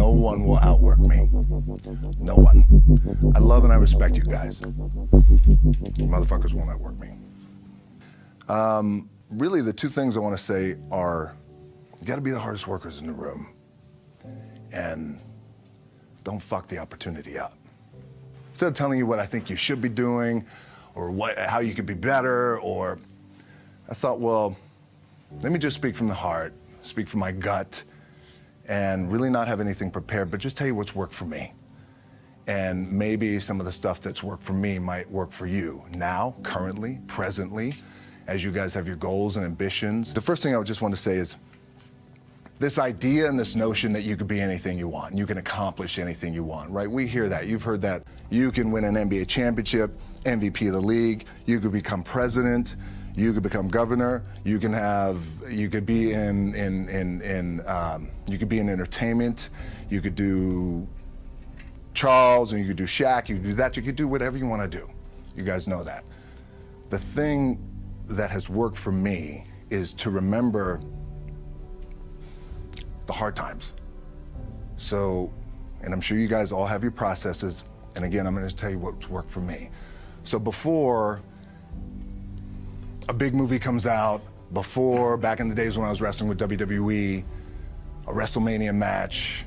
no one will outwork me. No one. I love and I respect you guys. You motherfuckers won't outwork me. Really, the two things I want to say are, you got to be the hardest workers in the room. And don't fuck the opportunity up. Instead of telling you what I think you should be doing, or how you could be better, or I thought, well, let me just speak from the heart, speak from my gut, and really not have anything prepared, but just tell you what's worked for me. And maybe some of the stuff that's worked for me might work for you now, currently, presently, as you guys have your goals and ambitions. The first thing I would just want to say is, this idea and this notion that you could be anything you want, you can accomplish anything you want, right? We hear that, you've heard that. You can win an NBA championship, MVP of the league, you could become president, you could become governor, you could be in entertainment, you could do Charles, and you could do Shaq, you could do that, you could do whatever you want to do. You guys know that. The thing that has worked for me is to remember the hard times. So, and I'm sure you guys all have your processes, and again, I'm gonna tell you what's worked for me. So before a big movie comes out, before, back in the days when I was wrestling with WWE, a WrestleMania match,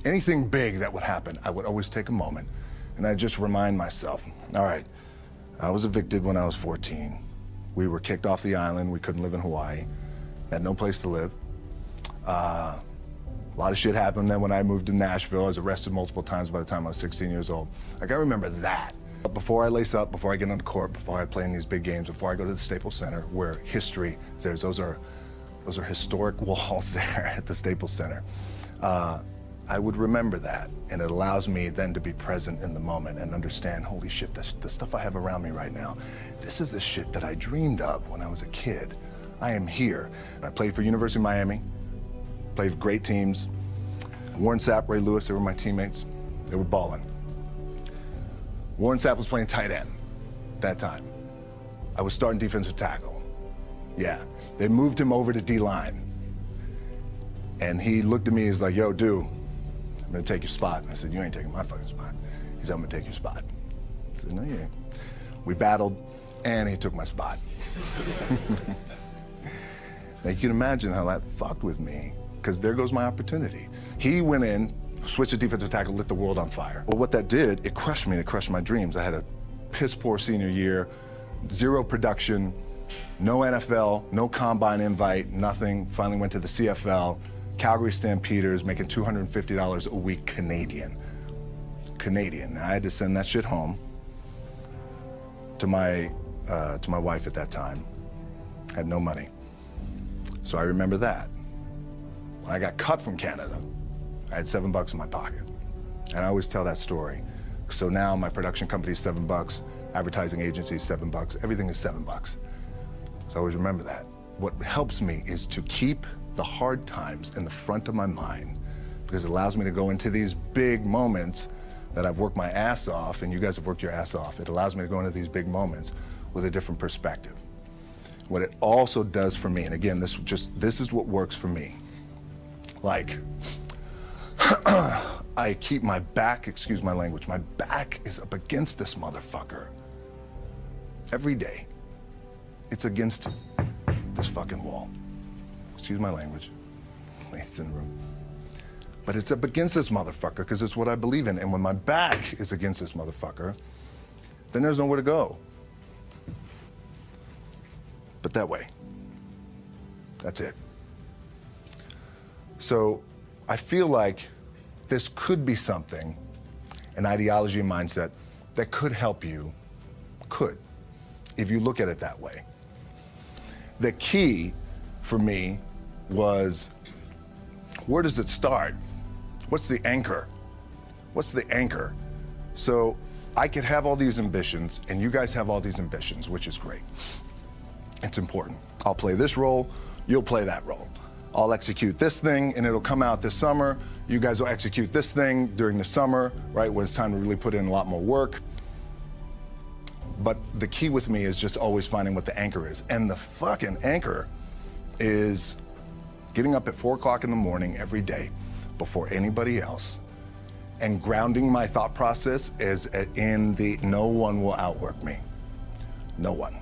anything big that would happen, I would always take a moment and I'd just remind myself, all right, I was evicted when I was 14. We were kicked off the island, we couldn't live in Hawaii, had no place to live. A lot of shit happened then when I moved to Nashville. I was arrested multiple times by the time I was 16 years old. Like, I remember that. But before I lace up, before I get on the court, before I play in these big games, before I go to the Staples Center, where history is there, those are historic walls there at the Staples Center. I would remember that, and it allows me then to be present in the moment and understand, holy shit, the stuff I have around me right now, this is the shit that I dreamed of when I was a kid. I am here. I played for University of Miami, played for great teams. Warren Sapp, Ray Lewis, they were my teammates. They were balling. Warren Sapp was playing tight end that time. I was starting defensive tackle. Yeah, they moved him over to D-line. And he looked at me, he's like, yo, dude, I'm gonna take your spot. And I said, you ain't taking my fucking spot. He said, I'm gonna take your spot. I said, no, you ain't. We battled, and he took my spot. Now you can imagine how that fucked with me, because there goes my opportunity. He went in, switched to defensive tackle, lit the world on fire. Well, what that did, it crushed me, it crushed my dreams. I had a piss poor senior year, zero production, no NFL, no combine invite, nothing. Finally went to the CFL, Calgary Stampeders, making $250 a week Canadian. Now, I had to send that shit home to my wife at that time. Had no money. So I remember that. When I got cut from Canada, I had $7 in my pocket. And I always tell that story. So now my production company is $7, advertising agency is $7, everything is $7. So I always remember that. What helps me is to keep the hard times in the front of my mind, because it allows me to go into these big moments that I've worked my ass off, and you guys have worked your ass off. It allows me to go into these big moments with a different perspective. What it also does for me, and again, this is what works for me. Like, I keep my back, excuse my language, my back is up against this motherfucker. Every day, it's against this fucking wall. Excuse my language, ladies in the room. But it's up against this motherfucker because it's what I believe in. And when my back is against this motherfucker, then there's nowhere to go. But that way. That's it. So I feel like this could be something, an ideology and mindset that could help you, if you look at it that way. The key for me was, where does it start? What's the anchor? What's the anchor? So I could have all these ambitions, and you guys have all these ambitions, which is great. It's important. I'll play this role, you'll play that role. I'll execute this thing, and it'll come out this summer. You guys will execute this thing during the summer, right, when it's time to really put in a lot more work. But the key with me is just always finding what the anchor is. And the fucking anchor is getting up at 4 o'clock in the morning every day, before anybody else. And grounding my thought process is in the no one will outwork me. No one.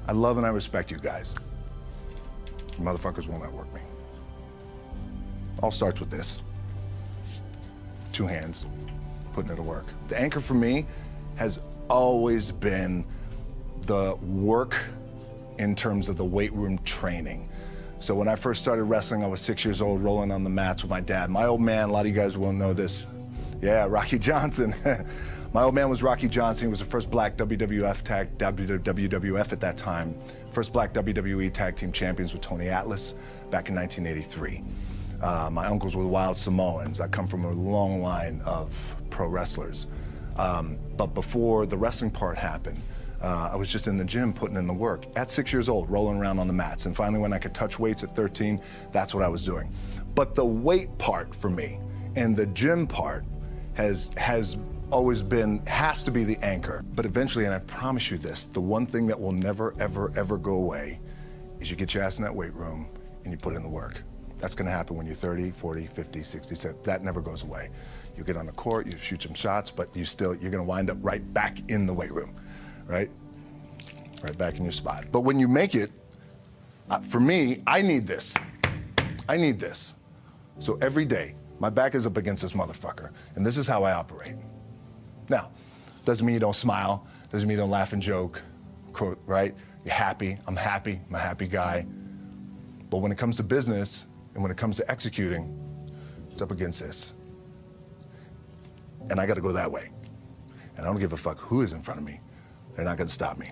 I love and I respect you guys. You motherfuckers won't outwork me. All starts with this. 2 hands, putting it to work. The anchor for me has always been the work in terms of the weight room training. So when I first started wrestling, I was 6 years old, rolling on the mats with my dad. My old man, a lot of you guys will know this. Yeah, Rocky Johnson. My old man was Rocky Johnson. He was the first black WWF at that time. First black WWE tag team champions with Tony Atlas back in 1983. My uncles were the Wild Samoans. I come from a long line of pro wrestlers. But before the wrestling part happened, I was just in the gym putting in the work at 6 years old, rolling around on the mats. And finally, when I could touch weights at 13, that's what I was doing. But the weight part for me and the gym part has always has to be the anchor. But eventually, and I promise you this, the one thing that will never, ever, ever go away is you get your ass in that weight room and you put in the work. That's gonna happen when you're 30, 40, 50, 60, 70. That never goes away. You get on the court, you shoot some shots, but you're gonna wind up right back in the weight room, right? Right back in your spot. But when you make it, for me, I need this. I need this. So every day, my back is up against this motherfucker, and this is how I operate. Now, doesn't mean you don't smile, doesn't mean you don't laugh and joke, right? You're happy, I'm a happy guy. But when it comes to business, and when it comes to executing, it's up against this. And I gotta go that way. And I don't give a fuck who is in front of me. They're not gonna stop me.